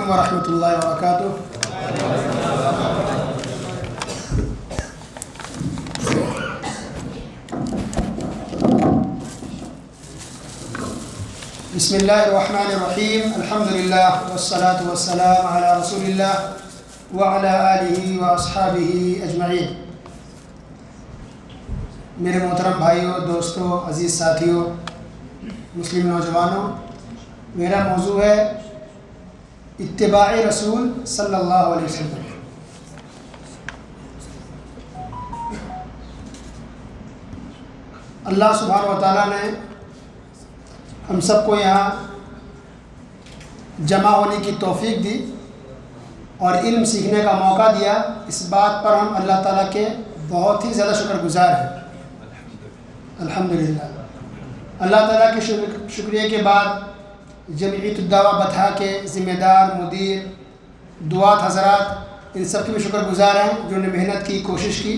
علیکم ورحمۃ اللہ وبرکاتہ۔ بسم اللہ الرحمن الرحیم، الحمدللہ والصلاة والسلام علی رسول اللہ وعلی آلہ واصحابہ اجمعین۔ میرے محترم بھائیوں، دوستوں، عزیز ساتھیوں، مسلم نوجوانوں، میرا موضوع ہے اتباع رسول صلی اللہ علیہ وسلم۔ اللہ سبحانہ و تعالیٰ نے ہم سب کو یہاں جمع ہونے کی توفیق دی اور علم سیکھنے کا موقع دیا۔ اس بات پر ہم اللہ تعالیٰ کے بہت ہی زیادہ شکر گزار ہیں، الحمدللہ۔ اللہ تعالیٰ کے شکریہ کے بعد جمعیت الدعوہ بتھا کے ذمہ دار، مدیر، دعات حضرات، ان سب کے بھی شکر گزار ہیں جنہوں نے محنت کی، کوشش کی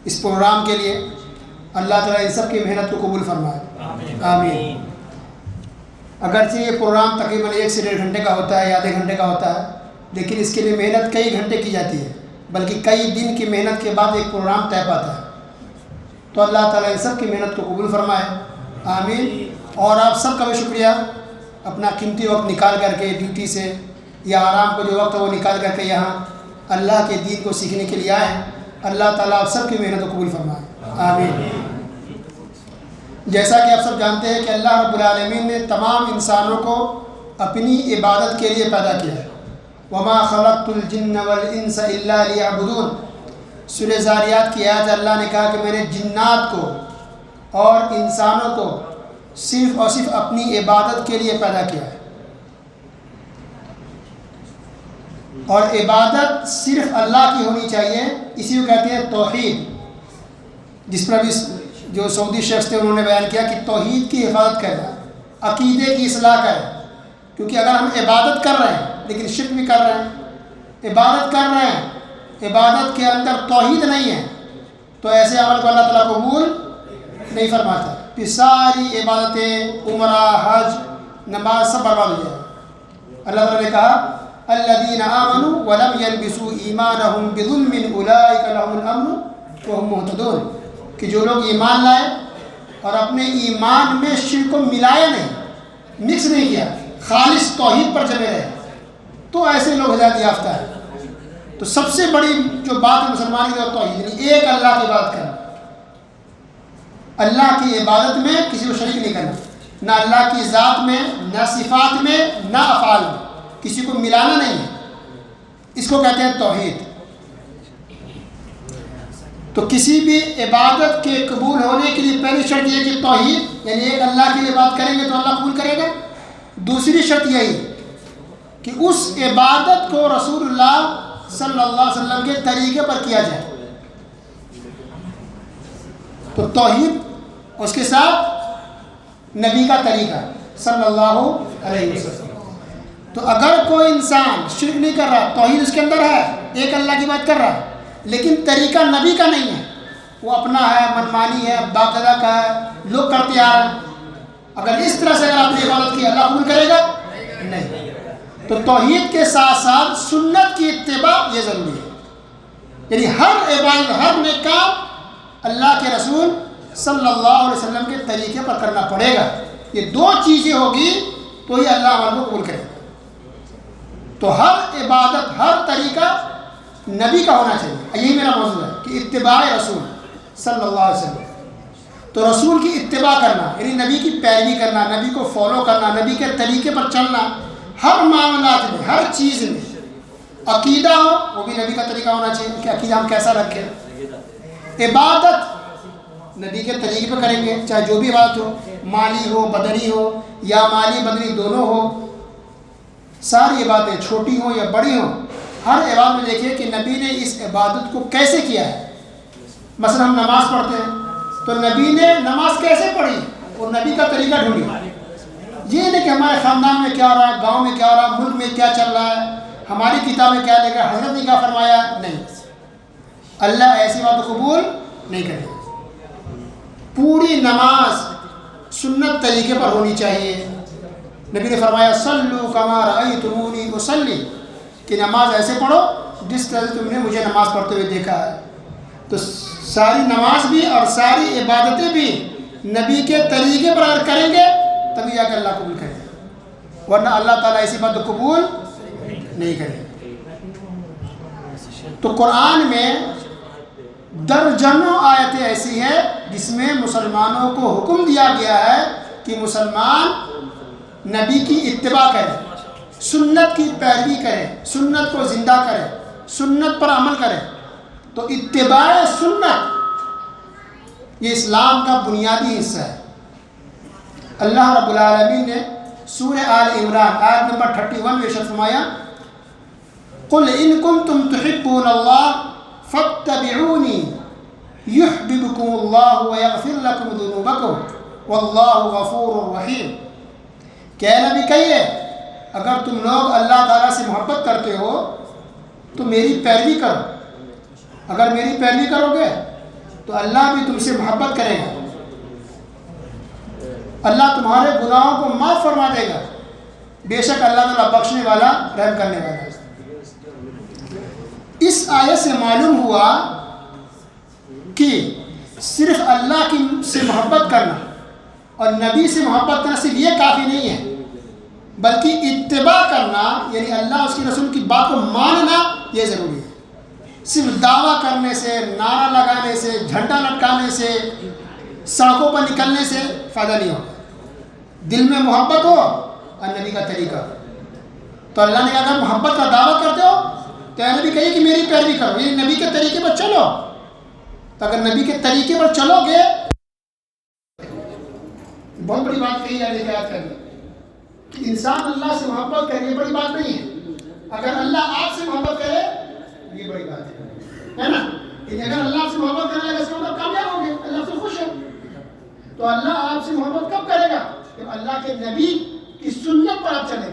اس پروگرام کے لیے۔ اللہ تعالیٰ ان سب کی محنت کو قبول فرمائے، آمین۔ اگرچہ یہ پروگرام تقریباً 1 سے 1.5 گھنٹے کا ہوتا ہے یا آدھے گھنٹے کا ہوتا ہے، لیکن اس کے لیے محنت کئی گھنٹے کی جاتی ہے، بلکہ کئی دن کی محنت کے بعد ایک پروگرام طے پاتا ہے۔ تو اللہ تعالیٰ ان سب کی محنت کو قبول فرمائے، آمین۔ اور آپ سب کا بھی شکریہ، اپنا قیمتی وقت نکال کر کے ڈیوٹی سے یا آرام کو جو وقت ہے وہ نکال کر کے یہاں اللہ کے دین کو سیکھنے کے لیے آئے ہیں۔ اللہ تعالیٰ آپ سب کی محنت کو قبول فرمائے، آمین۔ جیسا کہ آپ سب جانتے ہیں کہ اللہ رب العالمین نے تمام انسانوں کو اپنی عبادت کے لیے پیدا کیا ہے۔ وَمَا خَلَقْتُ الْجِنَّ وَالْإِنسَ إِلَّا لِيَعْبُدُونَ۔ سورہ ذاریات کی آیت اللہ نے کہا کہ میں نے جنات کو اور انسانوں کو صرف اور صرف اپنی عبادت کے لیے پیدا کیا ہے، اور عبادت صرف اللہ کی ہونی چاہیے۔ اسی کو کہتے ہیں توحید، جس پر بھی جو سعودی شخص تھے انہوں نے بیان کیا کہ توحید کی حفاظت کرنا، عقیدے کی اصلاح کریں، کیونکہ اگر ہم عبادت کر رہے ہیں لیکن شرک بھی کر رہے ہیں، عبادت کر رہے ہیں، عبادت کے اندر توحید نہیں ہے، تو ایسے عمل کو اللہ تعالیٰ قبول نہیں فرماتا، پھر ساری عبادتیں، عمرہ، حج، نماز سب برباد ہو جائے۔ اللہ تعالیٰ نے کہا الذین آمنوا ولم یلبسوا ایمانہم بظلم اولئک لہم الامن وہم مہتدون، کہ جو لوگ ایمان لائے اور اپنے ایمان میں شرک کو ملایا نہیں، مکس نہیں کیا، خالص توحید پر جمے رہے، تو ایسے لوگ ہدایت یافتہ ہیں۔ تو سب سے بڑی جو بات ہے مسلمان کی وہ توحید، یعنی ایک اللہ کی عبادت کرنا، اللہ کی عبادت میں کسی کو شریک نہیں کرنا، نہ اللہ کی ذات میں، نہ صفات میں، نہ افعال میں، کسی کو ملانا نہیں ہے، اس کو کہتے ہیں توحید۔ تو کسی بھی عبادت کے قبول ہونے کے لیے پہلی شرط یہ کہ توحید، یعنی ایک اللہ کے لیے بات کریں گے تو اللہ قبول کرے گا۔ دوسری شرط یہی کہ اس عبادت کو رسول اللہ صلی اللہ علیہ وسلم کے طریقے پر کیا جائے۔ تو توحید، اس کے ساتھ نبی کا طریقہ صلی اللہ علیہ وسلم۔ تو اگر کوئی انسان شرک نہیں کر رہا، توحید اس کے اندر ہے، ایک اللہ کی بات کر رہا ہے، لیکن طریقہ نبی کا نہیں ہے، وہ اپنا ہے، منمانی ہے، باپ دادا کا ہے، لوگ کرتے آ رہے ہیں، اگر اس طرح سے اگر اپنی عبادت کی اللہ قبول کرے گا؟ نہیں۔ تو توحید کے ساتھ ساتھ سنت کی اتباع یہ ضروری ہے، یعنی ہر عبادت، ہر نیک کام اللہ کے رسول صلی اللہ علیہ وسلم کے طریقے پر کرنا پڑے گا۔ یہ دو چیزیں ہوگی تو ہی اللہ عمل کو قبول کرے گا۔ تو ہر عبادت، ہر طریقہ نبی کا ہونا چاہیے۔ یہی میرا موضوع ہے کہ اتباع رسول صلی اللہ علیہ وسلم۔ تو رسول کی اتباع کرنا یعنی نبی کی پیروی کرنا، نبی کو فالو کرنا، نبی کے طریقے پر چلنا، ہر معاملات میں، ہر چیز میں۔ عقیدہ ہو وہ بھی نبی کا طریقہ ہونا چاہیے کہ عقیدہ ہم کیسا رکھیں۔ عبادت نبی کے طریقے پر کریں گے، چاہے جو بھی عبادت ہو، مالی ہو، بدنی ہو، یا مالی بدنی دونوں ہو، ساری عبادتیں چھوٹی ہوں یا بڑی ہوں، ہر عبادت میں دیکھیے کہ نبی نے اس عبادت کو کیسے کیا ہے۔ مثلا ہم نماز پڑھتے ہیں تو نبی نے نماز کیسے پڑھی اور نبی کا طریقہ ڈھونڈی۔ یہ نہیں کہ ہمارے خاندان میں کیا ہو رہا ہے، گاؤں میں کیا ہو رہا ہے، ملک میں کیا چل رہا ہے، ہماری کتاب میں کیا لکھا ہے، حضرت نے کیا فرمایا، نہیں۔ اللہ ایسی بات قبول نہیں کرے۔ پوری نماز سنت طریقے پر ہونی چاہیے، نبی نے فرمایا صلو کما رأیتمونی اصلی، کہ نماز ایسے پڑھو جس طرح سے تم نے مجھے نماز پڑھتے ہوئے دیکھا ہے۔ تو ساری نماز بھی اور ساری عبادتیں بھی نبی کے طریقے پر اگر کریں گے تبھی جا کے اللہ قبول کرے گا، ورنہ اللہ تعالیٰ ایسی بات قبول نہیں کرے۔ تو قرآن میں درجنوں آیتیں ایسی ہیں جس میں مسلمانوں کو حکم دیا گیا ہے کہ مسلمان نبی کی اتباع کرے، سنت کی پیروی کرے، سنت کو زندہ کرے، سنت پر عمل کرے۔ تو اتباع سنت یہ اسلام کا بنیادی حصہ ہے۔ اللہ رب العالمین نے سورہ آل عمران آیت نمبر 31 میں ارشاد فرمایا قل ان کنتم تحبون اللہ فاتبعونی یحببکم اللہ ویغفر لکم ذنوبکم واللہ غفور رحیم۔ کہ نبی کہیے اگر تم لوگ اللہ تعالیٰ سے محبت کرتے ہو تو میری پیروی کرو، اگر میری پیروی کرو گے تو اللہ بھی تم سے محبت کرے گا، اللہ تمہارے گناہوں کو معاف فرما دے گا، بے شک اللہ تعالیٰ بخشنے والا رحم کرنے والا ہے۔ اس آیت سے معلوم ہوا کہ صرف اللہ کی سے محبت کرنا اور نبی سے محبت کرنا صرف یہ کافی نہیں ہے، بلکہ اتباع کرنا یعنی اللہ اس کے رسول کی بات کو ماننا یہ ضروری ہے۔ صرف دعویٰ کرنے سے، نعرہ لگانے سے، جھنڈا لٹکانے سے، سڑکوں پر نکلنے سے فائدہ نہیں ہوگا۔ دل میں محبت ہو اور نبی کا طریقہ۔ تو اللہ نے اگر محبت کا دعویٰ کرتے ہو تو اے نبی کہیے کہ میری پیروی کرو، یعنی نبی کے طریقے پر چلو۔ تو اگر نبی کے طریقے پر چلو گے، بہت بڑی بات کہی ہے یاد کرنے کہ انسان اللہ سے محبت کرے، یہ بڑی بات نہیں ہے۔ اگر اللہ آپ سے محبت کرے یہ بڑی بات ہے نا، کہ اگر اللہ سے محبت کرنے لگے اس کا مطلب کامیاب ہوں گے، اللہ سے خوش ہے۔ تو اللہ آپ سے محبت کب کرے گا؟ جب اللہ کے نبی کی سنت پر آپ چلیں گے۔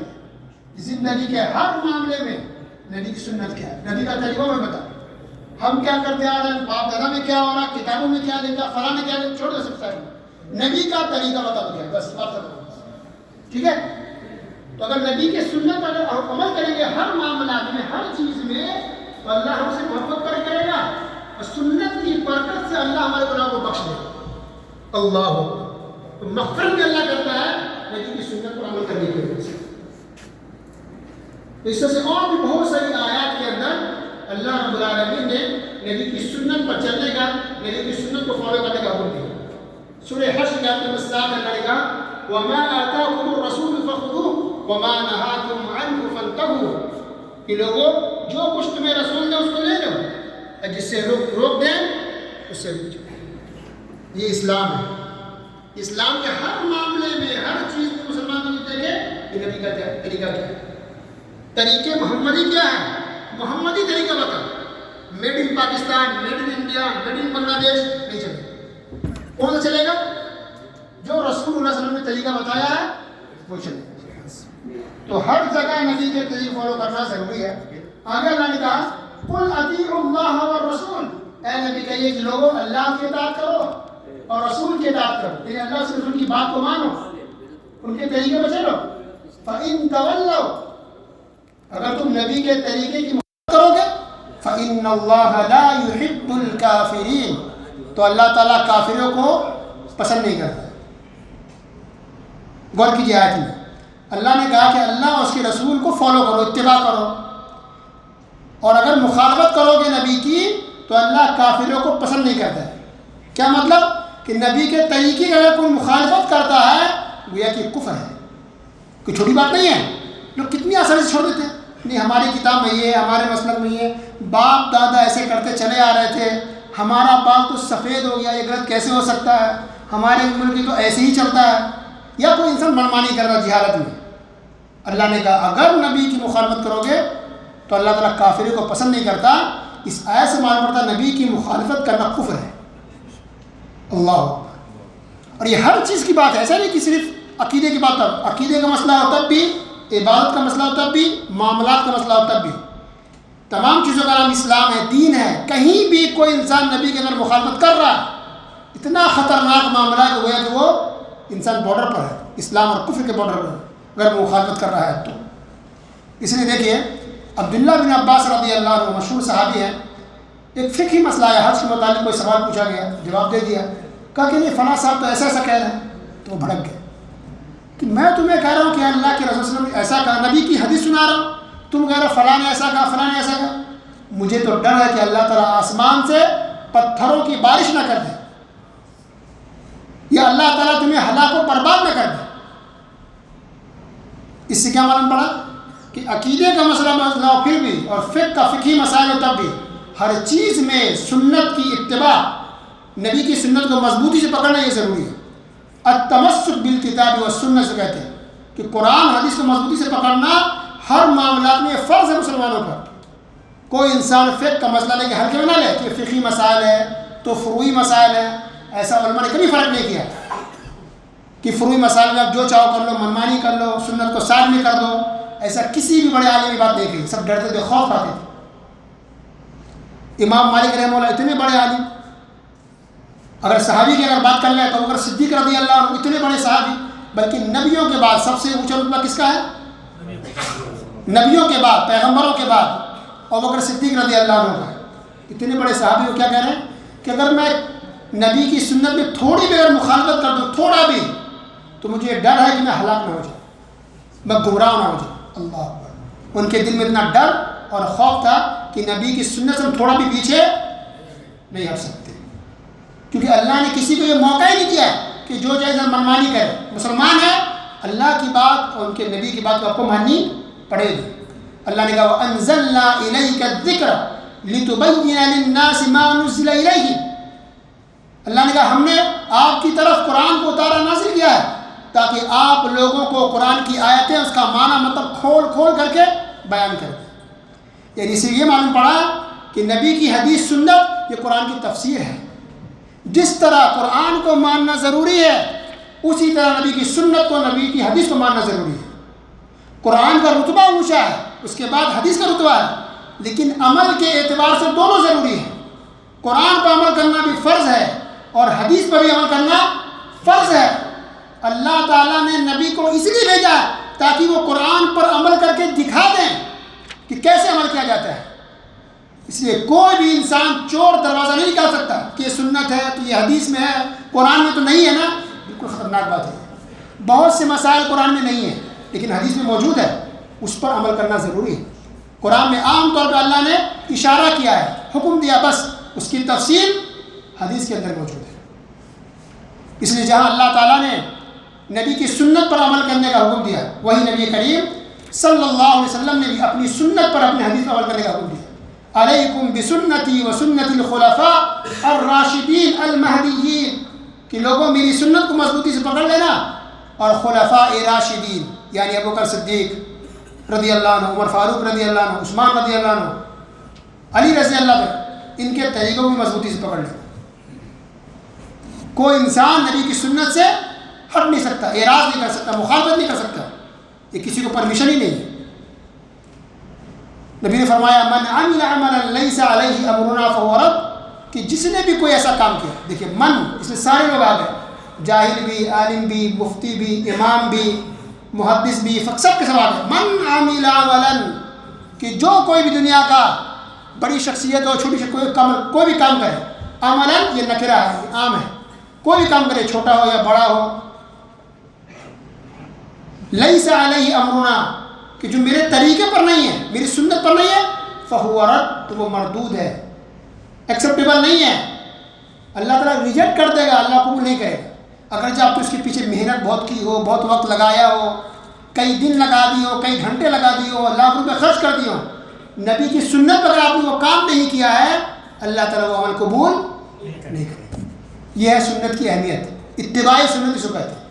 زندگی کے ہر معاملے میں نبی کی سنت کیا ہے، نبی کا طریقہ میں بتا۔ ہم کیا کرتے آ رہے ہیں، باپ دادا میں کیا ہو رہا، کتابوں میں کیا لکھا، فلاں نے کیا لکھا، چھوڑ دے سکتا ہے۔ نبی کا طریقہ بتا دیا بس، بات ختم۔ ٹھیک ہے؟ تو اگر نبی کے سنت پر اگر عمل کریں گے ہر معاملات میں، ہر چیز میں، تو اللہ ہم سے محبت کرے گا اور سنت کی برکت سے اللہ ہمارے گناہ کو بخش دے گا۔ اللہ تو مغفرت بھی اللہ کرتا ہے نبی کی سنت پر عمل کرنے کی وجہ سے۔ اس طرح سے اور بھی بہت ساری آیات کے اندر اللہ رب العالمین نے نبی کی سنت پر چلنے کا، نبی کی سنت کو فالو کرنے کا حکم دیا۔ سورہ حشر کے آیت نمبر 7 میں اللہ نے کہا وَمَا آتَاكُمُ الرَّسُولُ فَخُذُوهُ وَمَا نَهَاكُمْ عَنْهُ فَانْتَهُوا۔ کہ لوگوں جو کچھ تمہیں رسول نے اس کو لے لو، اور جس سے روک دیں اس سے رک جاؤ۔ یہ اسلام ہے۔ اسلام کے ہر معاملے میں، ہر چیز میں مسلمان کو دیکھے کہ نبی کا طریقہ کیا ہے، طریقے محمدی کیا ہے، محمدی طریقہ بتا۔ Made in Pakistan, made in India, made in Bangladesh نہیں چلے۔ کون سا چلے گا؟ جو رسول اللہ صلی اللہ علیہ وسلم نے طریقہ بتایا ہے وہ چلے گا۔ تو ہر جگہ نبی کے طریقے فالو کرنا ضروری ہے۔ آگے اللہ نے کہا قل اطیعوا اللہ والرسول، اے نبی کہیے کہ لوگوں اللہ کی اطاعت کرو اور رسول کی اطاعت کرو، یعنی اللہ سے رسول کی بات کو مانو، ان کے طریقے پر چلو۔ فَإِن تَوَلَّوْا، اگر تم نبی کے طریقے کی محبت کرو گے، فَإِنَّ اللَّهَ لَا يُحِبُّ الْكَافِرِينَ، تو اللہ تعالیٰ کافروں کو پسند نہیں کرتا۔ غور کیجیے آیت میں اللہ نے کہا کہ اللہ اور اس کے رسول کو فالو کرو، اتباع کرو، اور اگر مخالفت کرو گے نبی کی تو اللہ کافروں کو پسند نہیں کرتا ہے۔ کیا مطلب؟ کہ نبی کے طریقے کی اگر کوئی مخالفت کرتا ہے گویا کہ کفر ہے، کوئی چھوٹی بات نہیں ہے۔ لوگ کتنی آسانی سے چھوڑ دیتے ہیں، نہیں ہماری کتاب میں یہ ہے، ہمارے مسلک میں یہ، باپ دادا ایسے کرتے چلے آ رہے تھے، ہمارا بال تو سفید ہو گیا، یہ غلط کیسے ہو سکتا ہے، ہمارے ملک تو ایسے ہی چلتا ہے، یا کوئی انسان منمانی کر رہا ہے جہالت میں۔ اللہ نے کہا اگر نبی کی مخالفت کرو گے تو اللہ تعالیٰ کافروں کو پسند نہیں کرتا۔ اس آیت سے معلوم پڑتا نبی کی مخالفت کرنا کفر ہے۔ اللہ، اور یہ ہر چیز کی بات ہے، ایسا نہیں کہ صرف عقیدے کی بات، تب عقیدے کا مسئلہ ہو تب بھی، عبادت کا مسئلہ ہو تب بھی، معاملات کا مسئلہ ہو تب بھی، تمام چیزوں کا نام اسلام ہے، دین ہے۔ کہیں بھی کوئی انسان نبی کے اندر مخالفت کر رہا ہے، اتنا خطرناک معاملہ ہے کہ وہ انسان بارڈر پر ہے، اسلام اور کفر کے بارڈر پر ہے۔ اگر مخالفت کر رہا ہے تو. اس لیے دیکھیے عبداللہ بن عباس رضی اللہ عنہ مشہور صحابی ہیں، ایک فقہی مسئلہ ہے، حج کے متعلق کوئی سوال پوچھا گیا، جواب دے دیا، کہا کہ نہیں فلاں صاحب تو ایسا ایسا کہہ رہے ہیں. تو وہ بھڑک گئے کہ میں تمہیں کہہ رہا ہوں کہ اللہ کے رسول صلی اللہ علیہ وسلم نے ایسا کہا، نبی کی حدیث سنا رہا ہوں، تم کہہ رہے ہو فلاں نے ایسا کہا، فلاں نے ایسا کہا. مجھے تو ڈر ہے کہ اللہ تعالیٰ آسمان سے پتھروں کی بارش نہ کر دے، یا اللہ تعالیٰ تمہیں ہلاک و برباد نہ کر دے. اس سے کیا معلوم پڑا کہ عقیدے کا مسئلہ ہو پھر بھی، اور فقہ کا فقہی مسائل ہو تب بھی، ہر چیز میں سنت کی اتباع، نبی کی سنت کو مضبوطی سے پکڑنا یہ ضروری ہے. التمسک بالکتاب والسنہ سے کہتے ہیں کہ قرآن حدیث کو مضبوطی سے پکڑنا ہر معاملات میں فرض ہے مسلمانوں پر. کوئی انسان فقہ کا مسئلہ لے کے ہلکے میں نہ لے کہ فقہی مسائل ہے تو فروعی مسائل ہے. ایسا علماء نے کبھی فرق نہیں کیا کہ فروعی مسائل میں آپ جو چاہو کر لو، منمانی کر لو، سنت کو سائڈ میں کر دو. ایسا کسی بھی بڑے عالم کی بات نہیں کہی، سب ڈرتے تھے، خوف کھاتے تھے. امام مالک رحمہ اللہ اتنے بڑے عالم، اگر صحابی کی اگر بات کر لیں تو ابوبکر صدیق رضی اللہ عنہ اتنے بڑے صحابی، بلکہ نبیوں کے بعد سب سے اونچا رتبہ کس کا ہے؟ نبیوں کے بعد، پیغمبروں کے بعد ابوبکر صدیق رضی اللہ عنہ کا ہے. اتنے بڑے صحابی وہ کیا کہہ رہے ہیں کہ اگر میں نبی کی سنت میں تھوڑی بھی اگر مخالفت کر دوں، تھوڑا بھی، تو مجھے ڈر ہے کہ میں ہلاک نہ ہو جاؤں، میں گمراہ نہ ہو جاؤں. اللہ اکبر. ان کے دل میں اتنا ڈر اور خوف تھا کہ نبی کی سنت سے ہم تھوڑا بھی پیچھے نہیں ہٹ سکتے، کیونکہ اللہ نے کسی کو یہ موقع ہی نہیں دیا کہ جو جائز منمانی کرے. مسلمان ہے، اللہ کی بات اور ان کے نبی کی بات کو آپ کو ماننی پڑے گی. اللہ نے کہا وَأَنزَلْنَا إِلَيْكَ الذِّكْرَ لِتُبَيِّنَ لِلنَّاسِ مَا نُزِّلَ إِلَيْهِمْ. اللہ نے کہا ہم نے آپ کی طرف قرآن کو اتارا نازل کیا ہے تاکہ آپ لوگوں کو قرآن کی آیتیں، اس کا معنی مطلب کھول کھول کر کے بیان کر دیں. یعنی اس سے یہ معلوم پڑا کہ نبی کی حدیث سنت یہ قرآن کی تفسیر ہے. جس طرح قرآن کو ماننا ضروری ہے، اسی طرح نبی کی سنت کو، نبی کی حدیث کو ماننا ضروری ہے. قرآن کا رتبہ اونچا ہے، اس کے بعد حدیث کا رتبہ ہے، لیکن عمل کے اعتبار سے دونوں ضروری ہیں. قرآن پر عمل کرنا بھی فرض ہے اور حدیث پر بھی عمل کرنا فرض ہے. اللہ تعالیٰ نے نبی کو اس لیے بھیجا تاکہ وہ قرآن پر عمل کر کے دکھا دیں کہ کیسے عمل کیا جاتا ہے. اس لیے کوئی بھی انسان چور دروازہ نہیں نکال سکتا کہ یہ سنت ہے تو یہ حدیث میں ہے، قرآن میں تو نہیں ہے نا. بالکل خطرناک بات ہے. بہت سے مسائل قرآن میں نہیں ہیں لیکن حدیث میں موجود ہے، اس پر عمل کرنا ضروری ہے. قرآن میں عام طور پہ اللہ نے اشارہ کیا ہے، حکم دیا، بس اس کی تفصیل حدیث کے اندر موجود ہے. اس لیے جہاں اللہ تعالیٰ نے نبی کی سنت پر عمل کرنے کا حکم دیا، وہی نبی کریم صلی اللہ علیہ وسلم نے بھی اپنی سنت پر، اپنی حدیث پر عمل کرنے کا حکم دیا. علیکم بسنتی و سنت الخلفاء الراشدین المہدیین، کہ لوگوں میری سنت کو مضبوطی سے پکڑ لینا، اور خلفاء راشدین یعنی ابوبکر صدیق رضی اللہ عنہ، عمر فاروق رضی اللہ عنہ، عثمان رضی اللہ عنہ، علی رضی اللہ عنہ، ان کے طریقوں کو مضبوطی سے پکڑ لینا. کوئی انسان نبی کی سنت سے ہٹ نہیں سکتا، اعراض نہیں کر سکتا، مخالفت نہیں کر سکتا، یہ کسی کو پرمیشن ہی نہیں ہے. نبی نے فرمایا من عمل عملا لیس علیہ امرنا فہو رد، کہ جس نے بھی کوئی ایسا کام کیا، دیکھیے من، اس میں سارے لوگ آ گئے، جاہل بھی، عالم بھی، مفتی بھی، امام بھی، محدث بھی، سب کے سب آ گئے. من عمل عملا، کہ جو کوئی بھی دنیا کا بڑی شخصیت ہو، چھوٹی کوئی بھی کام کرے، عملا یہ نکرہ ہے، عام ہے، کوئی بھی کام کرے، چھوٹا ہو یا بڑا ہو، لیس علیہ امرنا، کہ جو میرے طریقے پر نہیں ہے، میری سنت پر نہیں ہے، فہو رد، تو وہ مردود ہے، ایکسیپٹیبل نہیں ہے. اللہ تعالیٰ ریجیکٹ کر دے گا، اللہ قبول نہیں کرے گا. اگرچہ آپ نے اس کے پیچھے محنت بہت کی ہو، بہت وقت لگایا ہو، کئی دن لگا دی ہو، کئی گھنٹے لگا دی ہو، لاکھ روپے خرچ کر دی ہو، نبی کی سنت پر اگر آپ نے وہ کام نہیں کیا ہے، اللہ تعالیٰ وہ عمل قبول نہیں کرے. یہ ہے سنت کی اہمیت. اتباع سنت اس کو کہتے ہیں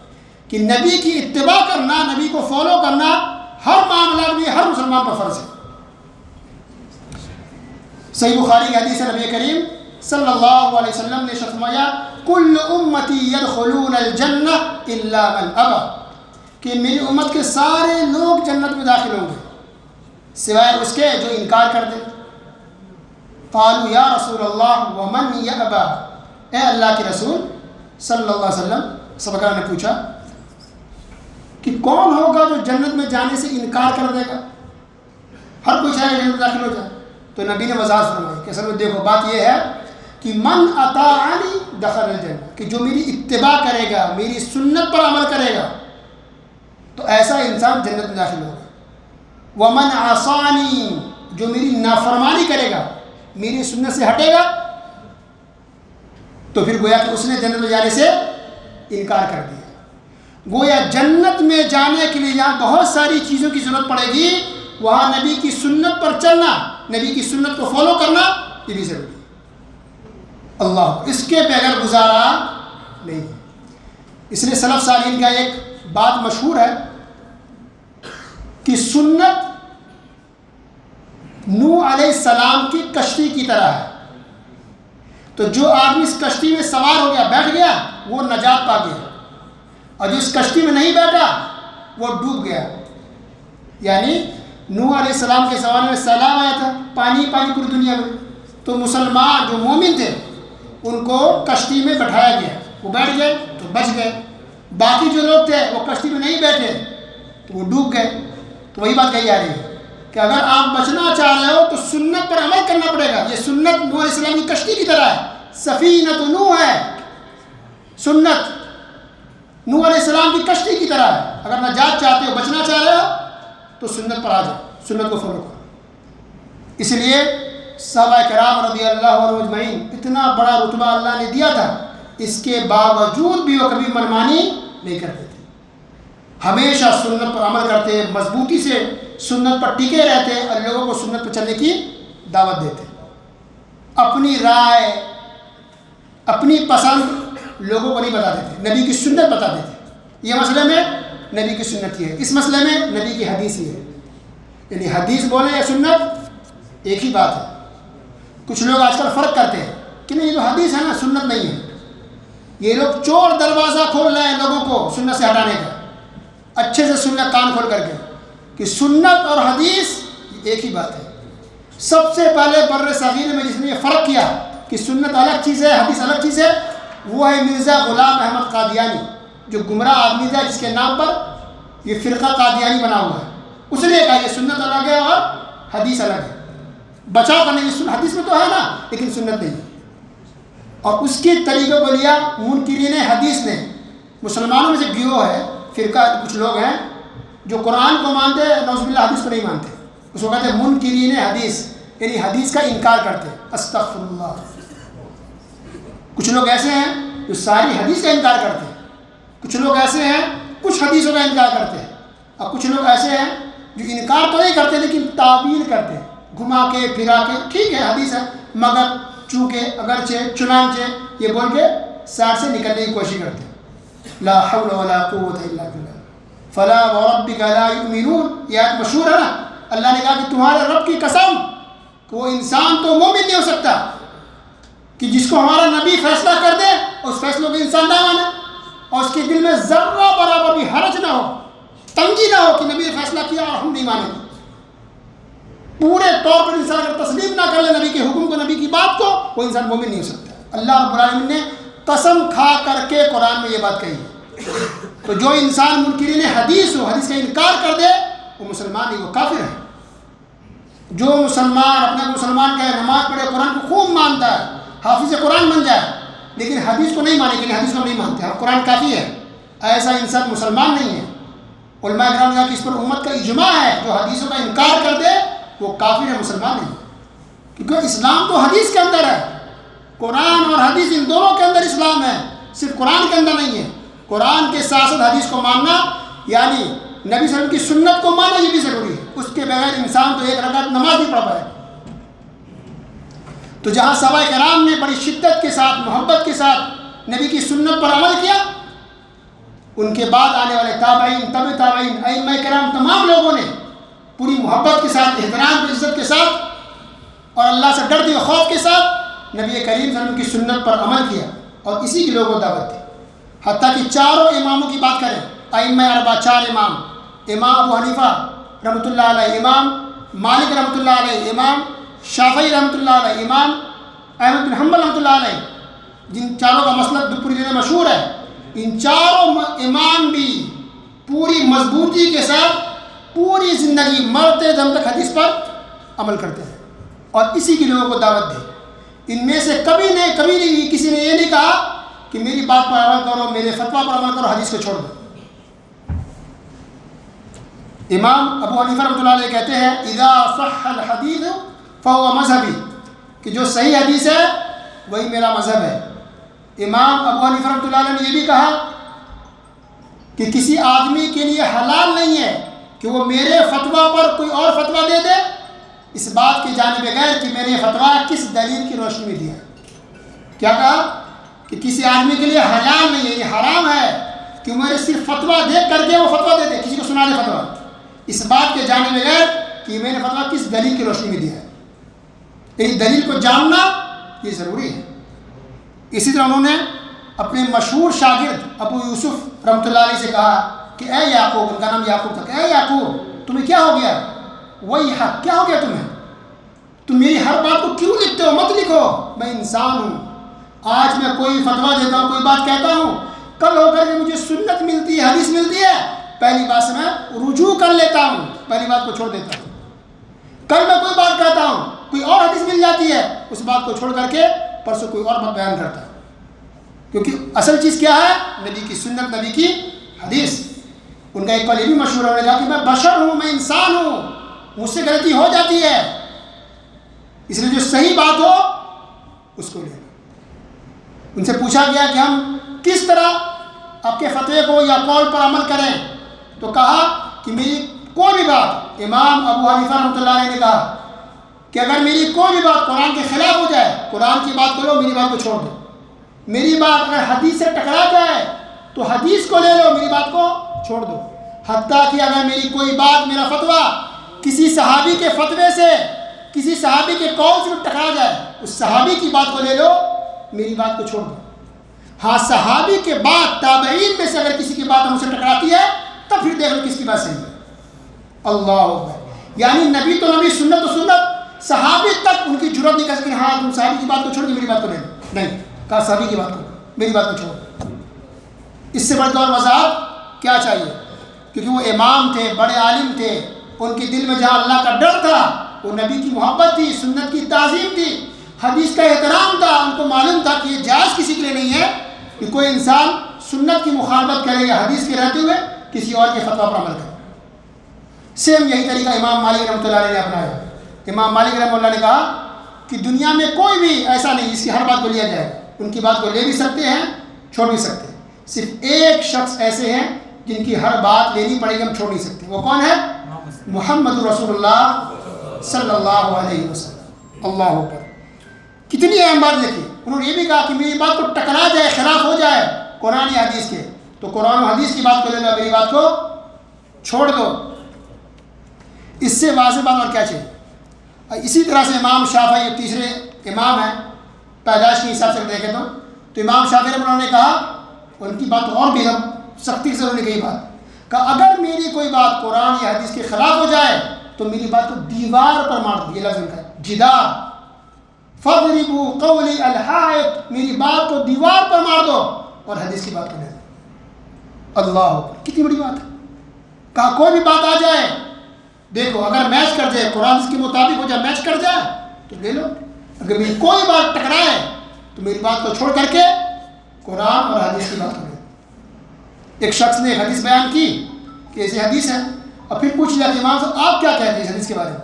کہ نبی کی اتباع کرنا، نبی کو فالو کرنا ہر معاملات میں ہر مسلمان پر فرض ہے. صحیح بخاری کی حدیث ہے، نبی کریم صلی اللہ علیہ وسلم نے فرمایا کل امتی یدخلون الجنہ الا من ابا، کہ میری امت کے سارے لوگ جنت میں داخل ہوں گے سوائے اس کے جو انکار کر دیں. قالوا یا رسول اللہ ومن یأبا، اے اللہ کے رسول صلی اللہ علیہ وسلم، صحابہ نے پوچھا کہ کون ہوگا جو جنت میں جانے سے انکار کر دے گا؟ ہر کوئی چاہے جنت داخل ہو جائے. تو نبی نے وضاحت فرمائی کہ اصل میں دیکھو بات یہ ہے کہ من اطاعنی دخل الجنہ، کہ جو میری اتباع کرے گا، میری سنت پر عمل کرے گا تو ایسا انسان جنت میں داخل ہوگا. ومن عصانی، جو میری نافرمانی کرے گا، میری سنت سے ہٹے گا، تو پھر گویا کہ اس نے جنت میں جانے سے انکار کر دیا. گویا جنت میں جانے کے لیے جہاں بہت ساری چیزوں کی ضرورت پڑے گی، وہاں نبی کی سنت پر چلنا، نبی کی سنت کو فالو کرنا یہ بھی ضروری ہے. اللہ، اس کے بغیر گزارا نہیں. اس لیے سلف صالحین کا ایک بات مشہور ہے کہ سنت نوح علیہ السلام کی کشتی کی طرح ہے. تو جو آدمی اس کشتی میں سوار ہو گیا، بیٹھ گیا، وہ نجات پا گیا، اور جو اس کشتی میں نہیں بیٹھا وہ ڈوب گیا. یعنی نوح علیہ السلام کے زمانے میں سیلاب آیا تھا، پانی پانی پوری دنیا میں، تو مسلمان جو مومن تھے ان کو کشتی میں بٹھایا گیا، وہ بیٹھ گئے تو بچ گئے. باقی جو لوگ تھے وہ کشتی میں نہیں بیٹھے تو وہ ڈوب گئے. تو وہی بات کہی جا رہی ہے کہ اگر آپ بچنا چاہ رہے ہو تو سنت پر عمل کرنا پڑے گا. یہ سنت نوح علیہ السلام کی کشتی کی طرح ہے، سفینۃ نوح ہے. سنت نوح علیہ السلام کی کشتی کی طرح ہے. اگر نجات چاہتے ہو، بچنا چاہ رہے ہو تو سنت پر آ جاؤ، سنت کو فالو کرو. اس لیے صحابہ کرام رضی اللہ عنہ اجمعین، اتنا بڑا رتبہ اللہ نے دیا تھا، اس کے باوجود بھی وہ کبھی منمانی نہیں کرتے تھے. ہمیشہ سنت پر عمل کرتے، مضبوطی سے سنت پر ٹکے رہتے اور لوگوں کو سنت پر چلنے کی دعوت دیتے. اپنی رائے، اپنی پسند لوگوں کو نہیں بتاتے تھے، نبی کی سنت بتاتے تھے. یہ مسئلے میں نبی کی سنت ہی ہے، اس مسئلے میں نبی کی حدیث ہی ہے. یعنی حدیث بولے یا سنت ایک ہی بات ہے. کچھ لوگ آج کل فرق کرتے ہیں کہ نہیں، یہ جو حدیث ہے نا سنت نہیں ہے. یہ لوگ چور دروازہ کھول رہے ہیں لوگوں کو سنت سے ہٹانے کا. اچھے سے سننا کان کھول کر کے کہ سنت اور حدیث ایک ہی بات ہے. سب سے پہلے بر صغیر میں جس نے یہ فرق کیا کہ سنت الگ چیز ہے، حدیث الگ چیز ہے، وہ ہے مرزا غلام احمد قادیانی، جو گمراہ آدمی تھا جس کے نام پر یہ فرقہ قادیانی بنا ہوا ہے. اس نے کہا یہ سنت الگ ہے اور حدیث الگ ہے. بچاؤ کرنے کی حدیث میں تو ہے نا، لیکن سنت نہیں. اور اس کے طریقے کو لیا منکرین حدیث نے. مسلمانوں میں سے گروہ ہے، فرقہ کچھ لوگ ہیں جو قرآن کو مانتے ہیں، نعوذ باللہ حدیث کو نہیں مانتے. اس کو کہتے ہیں منکرین حدیث، یعنی حدیث کا انکار کرتے. استغفر اللہ. کچھ لوگ ایسے ہیں جو ساری حدیث کا انکار کرتے ہیں، کچھ لوگ ایسے ہیں کچھ حدیثوں کا انکار کرتے ہیں، اور کچھ لوگ ایسے ہیں جو انکار تو نہیں کرتے لیکن تعویل کرتے ہیں، گھما کے پھرا کے. ٹھیک ہے حدیث ہے، مگر چونکہ اگرچہ چنانچہ یہ بول کے سائڈ سے نکلنے کی کوشش کرتے ہیں. لا حول ولا قوت الا باللہ. فلا وربک لا یؤمنون، یہ آیت مشہور ہے نا. اللہ نے کہا کہ تمہارے رب کی قسم کہ وہ انسان تو مومن نہیں ہو سکتا کہ جس کو ہمارا نبی فیصلہ کر دے اس فیصلوں کو انسان نہ مانے اور اس کے دل میں ذرہ برابر بھی حرج نہ ہو، تنگی نہ ہو کہ نبی نے فیصلہ کیا اور ہم نہیں مانیں گے. پورے طور پر انسان اگر تسلیم نہ کر لے نبی کے حکم کو، نبی کی بات کو، وہ انسان مومن نہیں ہو سکتا. اللہ رب العالمین نے قسم کھا کر کے قرآن میں یہ بات کہی ہے. تو جو انسان منکرین حدیث ہو، حدیث کا انکار کر دے، وہ مسلمان نہیں، وہ کافر ہے. جو مسلمان اپنے مسلمان کہے، نماز پڑھے، قرآن کو خوب مانتا ہے، حافظ قرآن بن جائے، لیکن حدیث کو نہیں مانے، لیکن حدیث کو نہیں مانتے، قرآن کافی ہے، ایسا انسان مسلمان نہیں ہے. علماء کرام نے کہا کہ اس پر امت کا اجماع ہے، جو حدیثوں کا انکار کر دے وہ کافر ہے، مسلمان نہیں. کیونکہ اسلام تو حدیث کے اندر ہے، قرآن اور حدیث ان دونوں کے اندر اسلام ہے، صرف قرآن کے اندر نہیں ہے. قرآن کے ساتھ ساتھ حدیث کو ماننا، یعنی نبی صلی اللہ علیہ وسلم کی سنت کو ماننا، یہ بھی ضروری ہے. اس کے بغیر انسان تو ایک رکعت نماز نہیں پڑھ پائے. تو جہاں صحابہ کرام نے بڑی شدت کے ساتھ، محبت کے ساتھ نبی کی سنت پر عمل کیا، ان کے بعد آنے والے تابعین، تبع تابعین، ائمہ کرام، تمام لوگوں نے پوری محبت کے ساتھ، احترام کی عزت کے ساتھ اور اللہ سے ڈرتے ہوئے خوف کے ساتھ نبی کریم صلی اللہ علیہ وسلم کی سنت پر عمل کیا اور اسی کی لوگوں کو دعوت دی. حتیٰ کہ چاروں اماموں کی بات کریں، ائمہ اربعہ، چار امام، امام ابو حنیفہ رحمۃ اللہ علیہ، امام مالک رحمۃ اللہ علیہ، امام شافعی رحمۃ اللہ علیہ، امام احمد بن حنبل رحمۃ اللہ علیہ، جن چاروں کا مسلک پوری دنیا میں مشہور ہے. ان چاروں امام بھی پوری مضبوطی کے ساتھ پوری زندگی مرتے دم تک حدیث پر عمل کرتے ہیں اور اسی کے لوگوں کو دعوت دے۔ ان میں سے کبھی نہیں کسی نے یہ نہیں کہا کہ میری بات پر عمل کرو، میرے فتویٰ پر عمل کرو، حدیث کو چھوڑ دو۔ امام ابو حنیفہ رحمۃ اللہ علیہ کہتے ہیں اذا صح الحدیث فهو مذہبی، کہ جو صحیح حدیث ہے وہی میرا مذہب ہے۔ امام ابو حنیفہ رحمۃ اللہ علیہ نے یہ بھی کہا کہ کسی آدمی کے لیے حلال نہیں ہے کہ وہ میرے فتویٰ پر کوئی اور فتویٰ دے دے اس بات کی جانب غیر کہ میں نے فتویٰ کس دلیل کی روشنی میں دیا۔ کیا کہا کہ کسی آدمی کے لیے حلال نہیں ہے، یہ حرام ہے کہ وہ میرے صرف فتویٰ دیکھ کر کے وہ فتویٰ دے دے، کسی کو سنا دے فتویٰ اس بات کے جانب غیر کہ میں نے فتویٰ کس دلیل کی روشنی میں دیا ہے۔ یعنی دلیل کو جاننا یہ ضروری ہے۔ اسی طرح انہوں نے اپنے مشہور شاگرد ابو یوسف رحمۃ اللہ علیہ سے کہا کہ اے یعقوب، ان کا نام یعقوب تھا، کہ اے یعقوب تمہیں کیا ہو گیا؟ وہی حق، کیا ہو گیا تمہیں؟ تم میری ہر بات کو کیوں لکھتے ہو؟ مت لکھو، میں انسان ہوں، آج میں کوئی فتویٰ دیتا ہوں، کوئی بات کہتا ہوں، کل ہو کر کے مجھے سنت ملتی ہے، حدیث ملتی ہے، پہلی بات سے میں رجوع کر لیتا ہوں، پہلی بات کو چھوڑ دیتا ہوں۔ کل میں کوئی بات کہتا ہوں، کوئی اور حدیث مل جاتی ہے، اس بات کو چھوڑ کر کے پرسوں کوئی اور بات بیان کرتا ہوں، کیونکہ اصل چیز کیا ہے؟ نبی کی سنت، نبی کی حدیث۔ ان کا ایک قول یہ بھی مشہور ہونے لگا کہ میں بشر ہوں، میں انسان ہوں، مجھ سے غلطی ہو جاتی ہے، اس لیے جو صحیح بات ہو اس کو لے لو۔ ان سے پوچھا گیا کہ ہم کس طرح آپ کے فتوے کو یا قول پر عمل کریں، تو کہا کہ میری کوئی بھی بات، امام ابو حنیفہ رحمۃ اللہ علیہ نے کہا کہ اگر میری کوئی بھی بات قرآن کے خلاف ہو جائے، قرآن کی بات کو لو، میری بات کو چھوڑ دو۔ میری بات اگر حدیث سے ٹکرا جائے تو حدیث کو لے لو، میری بات کو چھوڑ دو۔ حتیٰ کہ اگر میری کوئی بات، میرا فتویٰ کسی صحابی کے فتوے سے، کسی صحابی کے قول سے ٹکرا جائے، اس صحابی کی بات کو لے لو، میری بات کو چھوڑ دو۔ ہاں صحابی کے بعد تابعین میں سے اگر کسی کی بات ہم سے ٹکراتی ہے تب پھر دیکھ لو کس کی بات صحیح ہے۔ اللہ اکبر، یعنی نبی تو نبی، سنت تو سنت، صحابی تک ان کی جرات نہیں کر سکتی ہاں تم صحابی کی بات کو چھوڑ کے میری بات کو لے لو، نہیں، کہا صحابی کی بات کو، میری بات کو چھوڑ۔ اس سے بڑھ کر وضاحت کیا چاہیے؟ کیونکہ وہ امام تھے، بڑے عالم تھے، ان کے دل میں جہاں اللہ کا ڈر تھا، وہ نبی کی محبت تھی، سنت کی تعظیم تھی، حدیث کا احترام تھا، ان کو معلوم تھا کہ یہ جائز کسی کے لیے نہیں ہے کہ کوئی انسان سنت کی مخالفت کرے یا حدیث کے رہتے ہوئے کسی اور کے فتویٰ پر عمل کرے۔ سیم یہی طریقہ امام مالک رحمۃ اللہ علیہ نے اپنایا۔ امام مالک رحمۃ اللہ نے کہا کہ دنیا میں کوئی بھی ایسا نہیں جس کی ہر بات کو لیا جائے، ان کی بات کو لے بھی سکتے ہیں، چھوڑ بھی سکتے ہیں، صرف ایک شخص ایسے ہیں جن کی ہر بات لینی پڑے گی، ہم چھوڑ نہیں سکتے۔ وہ کون ہے؟ محمد رسول اللہ صلی اللہ علیہ وسلم۔ اللہ اکبر، کتنی اہم بات دیکھیے۔ انہوں نے یہ بھی کہا کہ میری بات کو ٹکرا جائے، خلاف ہو جائے قرآن یا حدیث کے، تو قرآن و حدیث کی بات کو لے لو، میری بات کو چھوڑ دو۔ اس سے واضح بات اور کیا چاہیے؟ اسی طرح سے امام شافعی تیسرے امام ہیں پیدائش کے حساب سے دیکھیں تو امام شافعی رحمۃ اللہ نے کہا، ان کی بات اور بھی ہم سختی سے انہوں نے کہی بات، کہ اگر میری کوئی بات قرآن یا حدیث کے خلاف ہو جائے تو میری بات کو دیوار پر مار دو۔ یہ لفظ ان کا ہے، جدار، فَضْرِبُوا قَوْلِي الْحَائِطِ، میری بات کو دیوار پر مار دو اور حدیث کی بات کو لے دو۔ اللہ اکبر، کتنی بڑی بات ہے۔ کہا کوئی بھی بات آ جائے، دیکھو اگر میچ کر جائے، قرآن کے مطابق ہو جائے، میچ کر جائے تو لے لو، اگر میری کوئی بات ٹکرائے تو میری بات کو چھوڑ کر کے قرآن اور حدیث کی بات کو لے دو۔ ایک شخص نے ایک حدیث بیان کی کہ ایسی حدیث ہے، اور پھر پوچھ لیا کہ امام صاحب آپ کیا کہتے ہیں اس حدیث کے بارے میں؟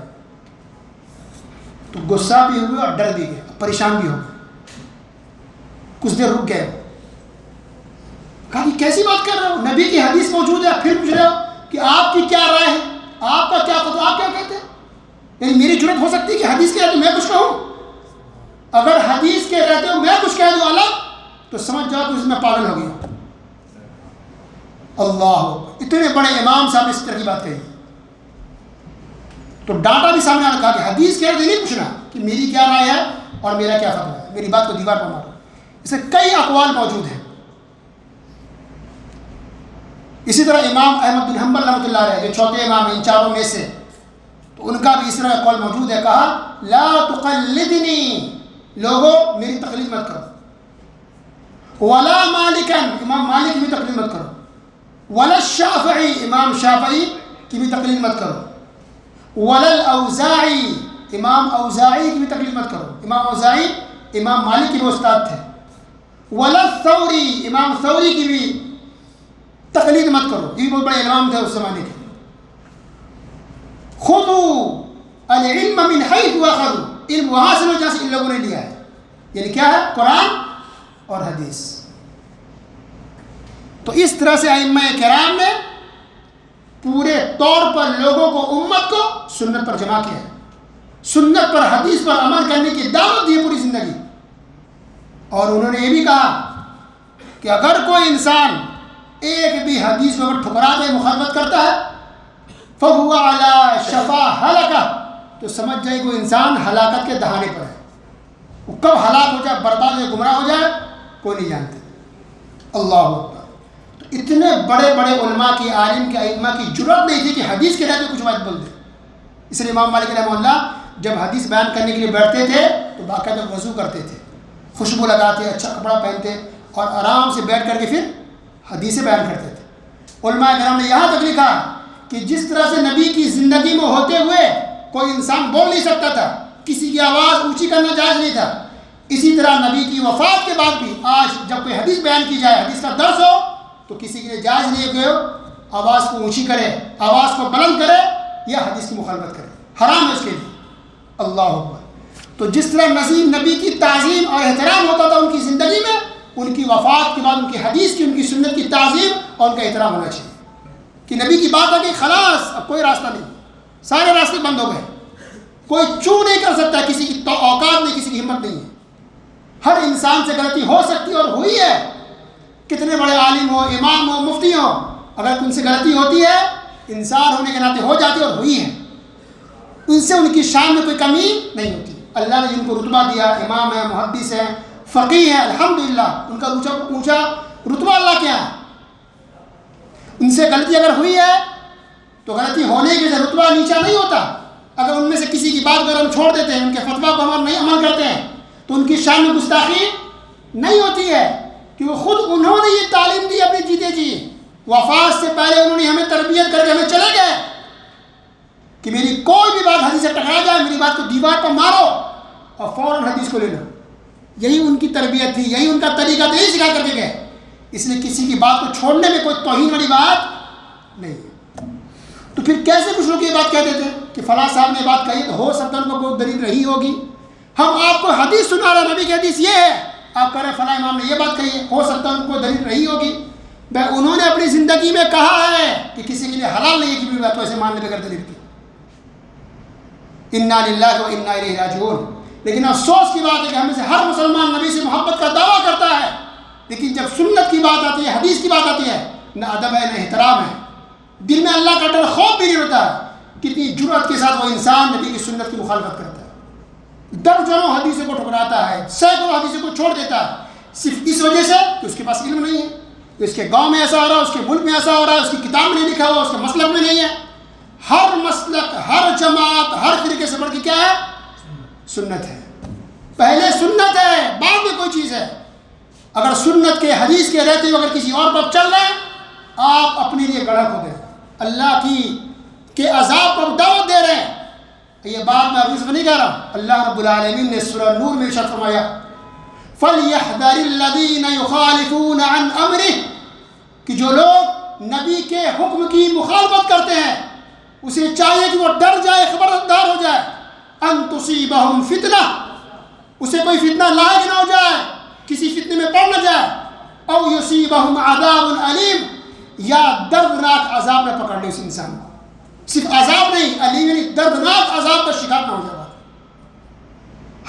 تو غصہ بھی ہوئے اور ڈر بھی گئے، پریشان بھی ہو گئے، کچھ دیر رک گئے، کہا کہ کیسی بات کر رہے ہو، نبی کی حدیث موجود ہے، پھر پوچھ رہے ہو کہ آپ کی کیا رائے ہے، آپ کا کیا فتویٰ، آپ کیا کہتے ہیں؟ یعنی میری جرات ہو سکتی ہے کہ حدیث کے رہتے میں کچھ کہوں؟ اگر حدیث کے رہتے ہو میں کچھ کہہ دوں الگ تو سمجھ جاؤ کہ اس میں پاگل ہو گیا۔ اللہ، اتنے بڑے امام صاحب نے اس طرح کی بات کہی تو ڈانٹا بھی سامنے آنے، کہا کہ حدیث کے رہتے نہیں پوچھنا کہ میری کیا رائے ہے اور میرا کیا فتویٰ ہے، میری بات کو دیوار پر مارو۔ اس سے کئی اقوال موجود ہیں۔ اسی طرح امام احمد بن حنبل رحمۃ اللہ علیہ جو چوتھے امام ہیں ان چاروں میں سے، تو ان کا بھی اس طرح قول موجود ہے، کہا لا تقلدنی، لوگوں میری تقلید مت کرو، ولا مالکن، امام مالک کی بھی تقلید مت کرو، ولا الشافعی، امام شافعی کی بھی تقلید مت کرو، ولا الاوزاعی، امام اوزاعی کی بھی تقلید مت کرو، امام اوزاعی امام مالک کے بھی استاد تھے، ولا الثوری، امام ثوری کی بھی تقلید مت کرو، یہ بہت بڑے امام تھے اس زمانے کے. خذوا العلم من حیث اخذوا، علم وہاں سے لو جہاں سے ان لوگوں نے لیا ہے، یعنی کیا ہے؟ قرآن اور حدیث. تو اس طرح سے ائمہ کرام نے پورے طور پر لوگوں کو، امت کو سنت پر جمع کیا ہے، سنت پر، حدیث پر عمل کرنے کی دعوت دی پوری زندگی. اور انہوں نے یہ بھی کہا کہ اگر کوئی انسان ایک بھی حدیث کو اگر ٹھکرا دے، مخالفت کرتا ہے، فَهُوَ عَلَى شَفَا هَلَكَ، تو سمجھ جائے کوئی انسان ہلاکت کے دہانے پر ہے. وہ کب ہلاک ہو جائے، برباد ہو جائے، گمراہ ہو جائے، کوئی نہیں جانتے. اللہ اکبر. تو اتنے بڑے بڑے علماء کی، عالم کے، ائمہ کی جرأت نہیں تھی کہ حدیث کے رہتے کچھ بات بول دے. اس لیے امام مالک رحمہ اللہ جب حدیث بیان کرنے کے لیے بیٹھتے تھے تو باقاعدہ وضو کرتے تھے، خوشبو لگاتے، اچھا کپڑا پہنتے اور آرام سے بیٹھ کر کے پھر حدیثیں بیان کرتے تھے. علماء کرام نے یہاں تک لکھا کہ جس طرح سے نبی کی زندگی میں ہوتے ہوئے کوئی انسان بول نہیں سکتا تھا، کسی کی آواز اونچی کرنا جائز نہیں تھا، اسی طرح نبی کی وفات کے بعد بھی آج جب کوئی حدیث بیان کی جائے، حدیث کا درس ہو، تو کسی کے لیے جائز نہیں ہے کہ آواز کو اونچی کرے، آواز کو بلند کرے یا حدیث کی مخالفت کرے، حرام ہے اس کے لیے. اللہ اکبر. تو جس طرح نبی کی تعظیم اور احترام ہوتا تھا ان کی زندگی میں، ان کی وفات کے بعد ان کی حدیث کی، ان کی سنت کی تعظیم اور ان کا احترام ہونا چاہیے کہ نبی کی بات آ گئی، خلاص اب کوئی راستہ نہیں، سارے راستے بند ہو گئے، کوئی چو نہیں کر سکتا، کسی کی اوقات نہیں، کسی کی ہمت نہیں ہے. ہر انسان سے غلطی ہو سکتی اور ہوئی ہے، کتنے بڑے عالم ہو، امام ہو، مفتی ہو، اگر ان سے غلطی ہوتی ہے، انسان ہونے کے ناطے ہو جاتی اور ہوئی ہے، ان سے ان کی شان میں کوئی کمی نہیں ہوتی. اللہ نے جن کو رتبہ دیا، امام ہے، محدث ہے، فقیہ ہے، الحمدللہ ان کا اونچا رتبہ اللہ کیا ہے. ان سے غلطی اگر ہوئی ہے تو غلطی ہونے کے لیے رتبہ نیچا نہیں ہوتا. اگر ان میں سے کسی کی بات اگر ہم چھوڑ دیتے ہیں، ان کے فتویٰ کو ہم نہیں عمل کرتے ہیں، تو ان کی شان میں گستاخی نہیں ہوتی ہے، کیونکہ خود انہوں نے یہ تعلیم دی اپنے جیتے جی. وفات سے پہلے انہوں نے ہمیں تربیت کر کے ہمیں چلے گئے کہ میری کوئی بھی بات حدیث سے ٹکرا جائے، میری بات کو دیوار پر مارو اور فوراً حدیث کو لے لو. یہی ان کی تربیت تھی، یہی ان کا طریقہ تھا، یہی سکھا کر کے گئے. اس لیے کسی کی بات کو چھوڑنے میں کوئی توہین والی بات نہیں. تو پھر کیسے کچھ لوگ یہ بات کہتے تھے کہ فلاں صاحب نے بات کہی، تو ہو سکتا ہے ان کو کوئی دلیل رہی ہوگی. ہم آپ کو حدیث سنا رہے، نبی کی حدیث یہ ہے، آپ کہہ رہے ہیں فلاں امام نے یہ بات کہی ہے، ہو سکتا ہے ان کو دلیل رہی ہوگی. بھائی انہوں نے اپنی زندگی میں کہا ہے کہ کسی کے لیے حلال نہیں ہے کہ بھی بات کو ایسے مان لے بغیر دلیل کی. انا للہ و انا الیہ راجعون. لیکن افسوس کی بات ہے کہ ہمیں سے ہر مسلمان نبی سے محبت کا دعویٰ کرتا ہے، لیکن جب سنت کی بات آتی ہے، حدیث کی بات آتی ہے، نہ ادب ہے، نہ احترام ہے، دل میں اللہ کا ڈر، خوف بھی نہیں ہوتا. کتنی جرأت کے ساتھ وہ انسان نبی کی سنت کی مخالفت کرتا ہے، درجنوں حدیثوں کو ٹھکراتا ہے، سینکڑوں حدیثوں کو چھوڑ دیتا ہے، صرف اس وجہ سے کہ اس کے پاس علم نہیں ہے، کہ اس کے گاؤں میں ایسا ہو رہا ہے، اس کے ملک میں ایسا ہو رہا ہے، اس کی کتاب میں نہیں لکھا ہوا، اس کے مسلک میں نہیں ہے. ہر مسلک، ہر جماعت، ہر فرقے سے بڑھ کے کیا ہے؟ سنت ہے. پہلے سنت ہے، بعد میں کوئی چیز ہے. اگر سنت کے، حدیث کے رہتے ہوئے اگر کسی اور پر چل رہے ہیں، آپ اپنے لیے گڑھا کھو دیں، اللہ کے عذاب پر دعوت دے رہے ہیں. یہ بات میں ابھی سے نہیں کہہ رہا، اللہ رب العالمین نے سورہ نور میں ارشاد فرمایا فَلْيَحْذَرِ الَّذِينَ يُخَالِفُونَ عَنْ أَمْرِهِ، کہ جو لوگ نبی کے حکم کی مخالفت کرتے ہیں اسے چاہیے کہ وہ ڈر جائے، خبردار ہو جائے، ان تصیبہم فتنہ، اسے کوئی فتنہ لاحق نہ ہو جائے، کسی فتنے میں پڑ نہ جائے، او یصیبہم عذاب علیم، یا دردناک عذاب نہ پکڑ لے اس انسان کو. صرف عذاب نہیں، علیم یعنی دردناک عذاب کا شکار نہ ہو جائے.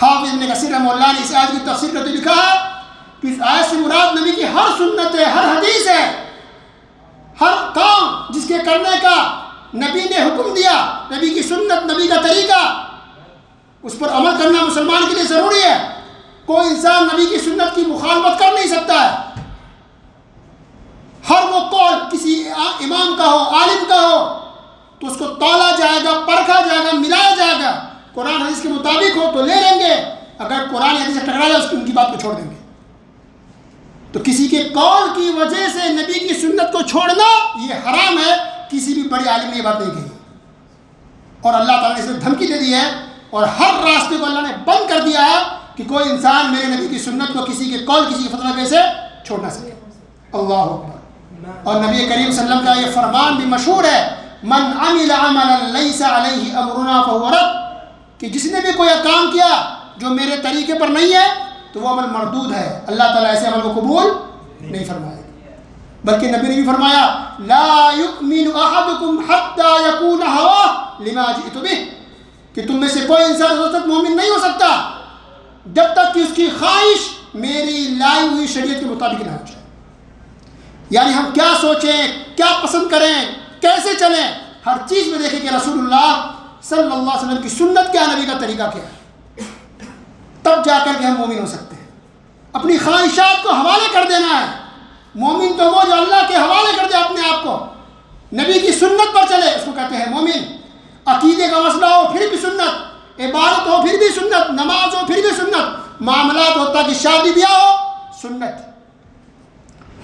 حافظ ابن کثیر رحمہ اللہ نے اس آیت کی تفسیر کرتے لکھا ہے کہ اس آیت سے مراد نبی کی ہر سنت ہے، ہر حدیث ہے، ہر کام جس کے کرنے کا نبی نے حکم دیا، نبی کی سنت، نبی کا طریقہ، اس پر عمل کرنا مسلمان کے لیے ضروری ہے. کوئی انسان نبی کی سنت کی مخالفت کر نہیں سکتا ہے. ہر وہ قول کسی امام کا ہو، عالم کا ہو، تو اس کو تولا جائے گا، پرکھا جائے گا، ملایا جائے گا. قرآن حدیث کے مطابق ہو تو لے لیں گے، اگر قرآن حدیث سے ٹکرا جائے ان کی بات کو چھوڑ دیں گے. تو کسی کے قول کی وجہ سے نبی کی سنت کو چھوڑنا یہ حرام ہے. کسی بھی بڑے عالم نے یہ بات نہیں کہی, اور اللہ تعالیٰ نے اس میں دھمکی دے دی ہے, اور ہر راستے کو اللہ نے بند کر دیا ہے کہ کوئی انسان میرے نبی کی سنت کو کسی کے قول کسی کے فتویٰ سے چھوڑ نہ سکے. اللہ اکبر. اور نبی کریم صلی اللہ علیہ وسلم کا یہ فرمان بھی مشہور ہے, من عمل عملا لیس علیہ امرنا فہو رد, کہ جس نے بھی کوئی کام کیا جو میرے طریقے پر نہیں ہے تو وہ عمل مردود ہے, اللہ تعالیٰ ایسے عمل کو قبول نہیں فرمائے. بلکہ نبی نے بھی فرمایا لا یؤمن احدکم حتی یکون ہواہ لما جئت بہ, کہ تم میں سے کوئی انسان اس وقت مومن نہیں ہو سکتا جب تک کہ اس کی خواہش میری لائی ہوئی شریعت کے مطابق نہ ہو جائے. یعنی ہم کیا سوچیں, کیا پسند کریں, کیسے چلیں, ہر چیز میں دیکھیں کہ رسول اللہ صلی اللہ علیہ وسلم کی سنت کیا, نبی کا طریقہ کیا ہے, تب جا کر کے ہم مومن ہو سکتے ہیں. اپنی خواہشات کو حوالے کر دینا ہے. مومن تو وہ جو اللہ کے حوالے کر دے اپنے آپ کو, نبی کی سنت پر چلے, اس کو کہتے ہیں مومن. عقیدے کا مسئلہ ہو پھر بھی سنت, عبادت ہو پھر بھی سنت, نماز ہو پھر بھی سنت, معاملات ہوتا کہ شادی بیاہ ہو سنت.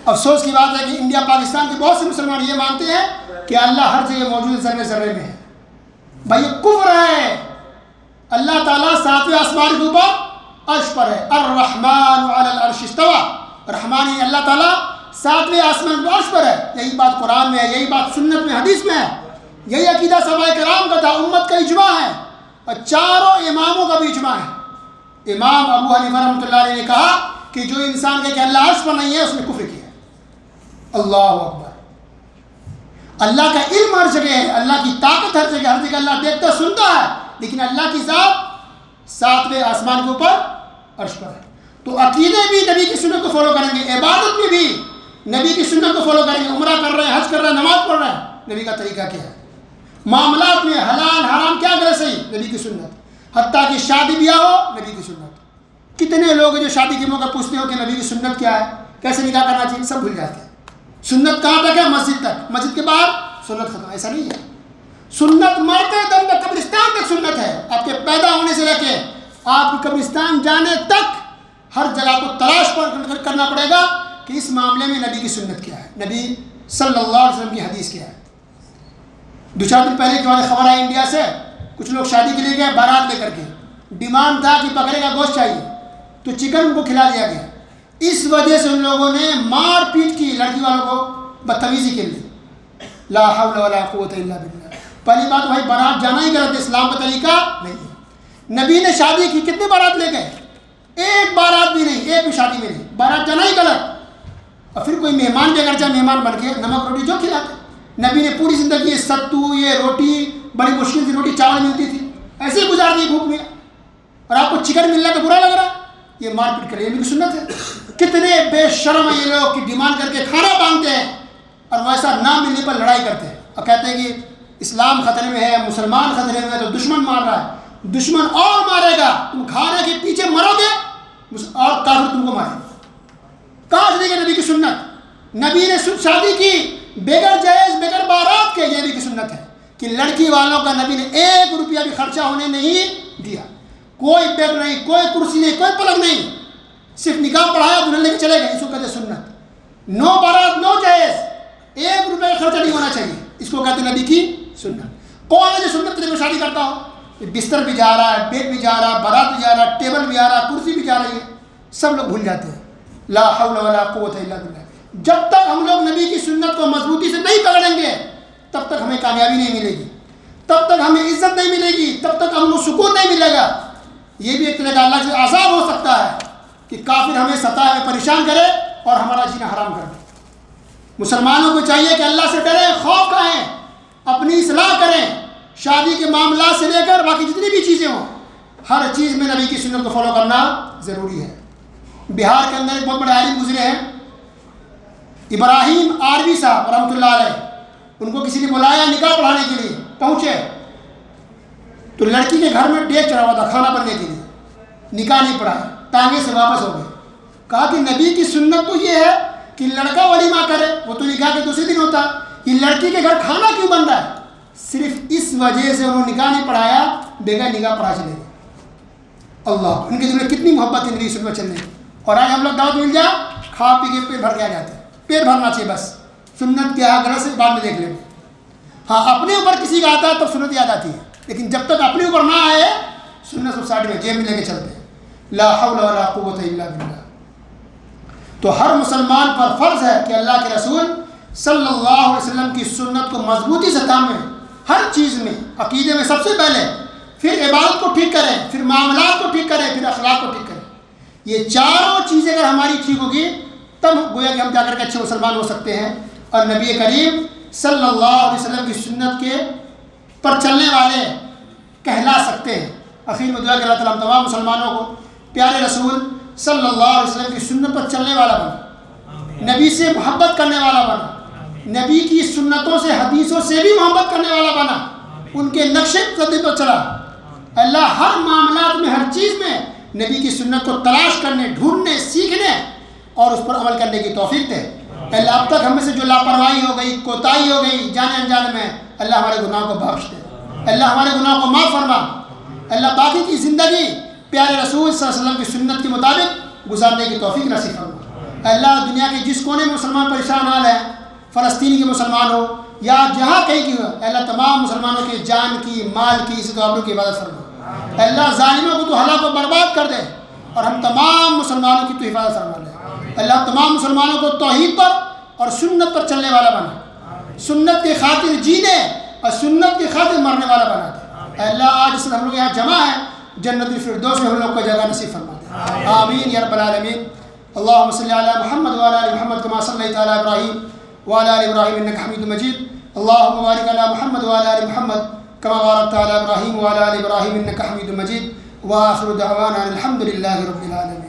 افسوس کی بات ہے کہ انڈیا پاکستان کے بہت سے مسلمان یہ مانتے ہیں کہ اللہ ہر جگہ موجود ذرے ذرے میں ہے. بھائی یہ کفر ہے. اللہ تعالیٰ ساتویں آسمان کے اوپر عرش پر ہے, الرحمن علی العرش استوى, رحمان یعنی اللہ تعالیٰ ساتویں آسمان کے عرش پر ہے. یہی بات قرآن میں ہے, یہی بات سنت میں حدیث میں ہے, یہی عقیدہ صحابہ کرام کا تھا, امت کا اجماع ہے, اور چاروں اماموں کا بھی اجماع ہے. امام ابو حنیفہ رحمۃ اللہ علیہ نے کہا کہ جو انسان کہے کہ اللہ عرش پر نہیں ہے اس نے کفر کیا. اللہ اکبر. اللہ کا علم ہر جگہ ہے, اللہ کی طاقت ہر جگہ اللہ دیکھتا سنتا ہے, لیکن اللہ کی ذات ساتویں آسمان کے اوپر عرش پر ہے. تو عقیدے بھی نبی کی سنت کو فالو کریں گے, عبادت میں بھی نبی کی سنت کو فالو کریں گے. عمرہ کر رہے ہیں, حج کر رہے ہیں, نماز پڑھ رہے ہیں, نبی کا طریقہ کیا ہے. معاملات میں حلال حرام کیا کرے صحیح, نبی کی سنت. حتیٰ کہ شادی بیاہ ہو, نبی کی سنت. کتنے لوگ ہیں جو شادی کے موقع پوچھتے ہو کہ نبی کی سنت کیا ہے, کیسے نکاح کرنا چاہیے, سب بھول جاتے ہیں. سنت کہاں تک ہے, مسجد تک, مسجد کے باہر سنت ختم. ایسا نہیں ہے. سنت مرتے دم تک, قبرستان تک سنت ہے. آپ کے پیدا ہونے سے لے کے آپ کے قبرستان جانے تک ہر جگہ کو تلاش کرنا پڑے گا کہ اس معاملے میں نبی کی سنت کیا ہے, نبی صلی اللہ علیہ وسلم کی حدیث کیا ہے. دو چار دن پہلے کے بعد خبر آئی انڈیا سے, کچھ لوگ شادی کے لیے گئے بارات لے کر کے, ڈیمانڈ تھا کہ بکرے کا گوشت چاہیے, تو چکن ان کو کھلا دیا گیا. اس وجہ سے ان لوگوں نے مار پیٹ کی لڑکی والوں کو, بدتمیزی کے لیے. لا حول ولا قوت الا باللہ. پہلی بات بھائی بارات جانا ہی غلط ہے, اسلام کا طریقہ نہیں ہے. نبی نے شادی کی, کتنے بارات لے گئے, ایک بارات بھی نہیں, ایک بھی شادی میں نہیں, بارات جانا ہی غلط. اور پھر کوئی مہمان بھی اگر چاہے مہمان بن کے نمک روٹی جو کھلاتے. نبی نے پوری زندگی یہ ستو, یہ روٹی, بڑی مشکل سے روٹی چاول ملتی تھی, ایسے ہی گزار دی بھوک میں, اور آپ کو چکن مل رہا تو برا لگ رہا, یہ مار پیٹ کرے, یہ بھی سنت ہے. کتنے بے شرم ہیں یہ لوگ کہ ڈیمانڈ کر کے کھانا مانگتے ہیں, اور ویسا نہ ملنے پر لڑائی کرتے ہیں, اور کہتے ہیں کہ اسلام خطرے میں ہے, مسلمان خطرے میں ہے, تو دشمن مار رہا ہے. دشمن اور مارے گا, تم کھانے کے پیچھے مرو گے اور کافر تم کو مارے گا. کہاں چلے گا نبی کی سنت. نبی نے شادی کی بغیر جہیز بغیر بارات کے, یہ نبی کی سنت ہے کہ لڑکی والوں کا نبی نے 1 روپیہ بھی خرچہ ہونے نہیں دیا. کوئی بیگ نہیں, کوئی کرسی نہیں, کوئی پلنگ نہیں, صرف نکاح پڑھایا, دلہن لے کے چلے گئے. اس کو کہتے ہیں سنت. نو بارات نو جہیز, 1 روپے کا خرچہ نہیں ہونا چاہیے, اس کو کہتے ہیں نبی کی سنت. کون ہے جو سنت طریقے میں شادی کرتا ہو, بستر بھی جا رہا ہے, بیگ بھی جا رہا ہے, بارات بھی جا رہا ہے, ٹیبل بھی آ رہا ہے, کرسی بھی جا رہی ہے, سب لوگ بھول جاتے ہیں. لا حول ولا قوت الا باللہ. جب تک ہم لوگ نبی کی سنت کو مضبوطی سے نہیں پکڑیں گے تب تک ہمیں کامیابی نہیں ملے گی, تب تک ہمیں عزت نہیں ملے گی, تب تک ہم کو سکون نہیں ملے گا. یہ بھی ایک طرح کا اللہ سے عذاب ہو سکتا ہے کہ کافر ہمیں ستائے, ہمیں پریشان کرے اور ہمارا جینا حرام کر دے. مسلمانوں کو چاہیے کہ اللہ سے ڈریں, خوف کھائیں, اپنی اصلاح کریں. شادی کے معاملات سے لے کر باقی جتنی بھی چیزیں ہوں, ہر چیز میں نبی کی سنت کو فالو کرنا ضروری ہے. بہار کے اندر ایک بہت بڑے عالم گزرے ہیں, ابراہیم آروی صاحب رحمۃ اللہ علیہ. ان کو کسی نے بلایا نکاح پڑھانے کے لیے, پہنچے تو لڑکی کے گھر میں ڈیگ چڑھا ہوا تھا کھانا بننے کے لیے, نکاح نہیں پڑھایا, ٹانگے سے واپس ہو گئے. کہا کہ نبی کی سنت تو یہ ہے کہ لڑکا ولیمہ کرے, وہ تو نکاح کے دوسرے دن ہوتا, یہ لڑکی کے گھر کھانا کیوں بن رہا ہے. صرف اس وجہ سے انہوں نے نکاح نہیں پڑھایا, بغیر نکاح پڑھا چلے گئے. اللہ, ان کے دل میں کتنی محبت ہے نبی کی سنت چلنے کی. اور آج ہم لوگ دعوت مل جائے کھا پی کے پیٹ بھر کے آ جاتے ہیں. پیٹ بھرنا چاہیے بس. سنت کیا ہے غلط سے بعد میں دیکھ لیں. ہاں اپنے اوپر کسی کا آتا ہے تب سنت یاد آتی ہے, لیکن جب تک اپنے اوپر نہ آئے سنت سب سائڈ میں جیب میں لے کے چلتے ہیں. لا حول ولا قوت الا باللہ. تو ہر مسلمان پر فرض ہے کہ اللہ کے رسول صلی اللہ علیہ وسلم کی سنت کو مضبوطی سے تھامے, ہر چیز میں, عقیدے میں سب سے پہلے, پھر عبادت کو ٹھیک کریں, پھر معاملات کو ٹھیک کریں, پھر اخلاق کو ٹھیک کریں. یہ چاروں چیزیں اگر ہماری ٹھیک ہوگی تب گویا کہ ہم جا کر کے اچھے مسلمان ہو سکتے ہیں اور نبی کریم صلی اللہ علیہ وسلم کی سنت کے پر چلنے والے کہلا سکتے ہیں. اخیر میں دعا کہ اللہ تعالیٰ ہم تمام مسلمانوں کو پیارے رسول صلی اللہ علیہ وسلم کی سنت پر چلنے والا بنا, نبی سے محبت کرنے والا بنا, نبی کی سنتوں سے حدیثوں سے بھی محبت کرنے والا بنا, ان کے نقش قدم پر چلا. اللہ ہر معاملات میں, ہر چیز میں نبی کی سنت کو تلاش کرنے, ڈھونڈنے, سیکھنے اور اس پر عمل کرنے کی توفیق دے. اللہ اب تک ہم میں سے جو لاپرواہی ہو گئی, کوتاہی ہو گئی جانے انجانے میں, اللہ ہمارے گناہوں کو بخش دے, اللہ ہمارے گناہوں کو معاف فرما. اللہ باقی کی زندگی پیارے رسول صلی اللہ علیہ وسلم کی سنت کے مطابق گزارنے کی توفیق نصیب فرما. اللہ دنیا کے جس کونے میں مسلمان پریشان حال ہے, فلسطین کے مسلمان ہو یا جہاں کہیں کی ہو, اللہ تمام مسلمانوں کی جان کی, مال کی, عزت و آبرو کی حفاظت فرما. اللہ ظالموں کو تو ہلاک و برباد کر دے اور ہم تمام مسلمانوں کی تو حفاظت فرما دے. اللہ تمام مسلمانوں کو توحید پر اور سنت پر چلنے والا بنا, سنت کی خاطر جینے اور سنت کی خاطر مرنے والا بنا دے. اللہ آج اس ہم لوگ یہاں جمع ہیں, جنت الفردوس میں ہم لوگ کو جگہ نصیب فرما دے. آمین یا رب العالمین. اللهم صل على محمد وعلى ال محمد كما صليت على ابراهيم وعلى ال ابراهيم انك حميد مجيد. اللهم بارك على محمد وعلى ال محمد كما باركت على ابراهيم وعلى ال ابراهيم انك حميد مجيد. واخر دعوانا الحمد لله رب العالمين.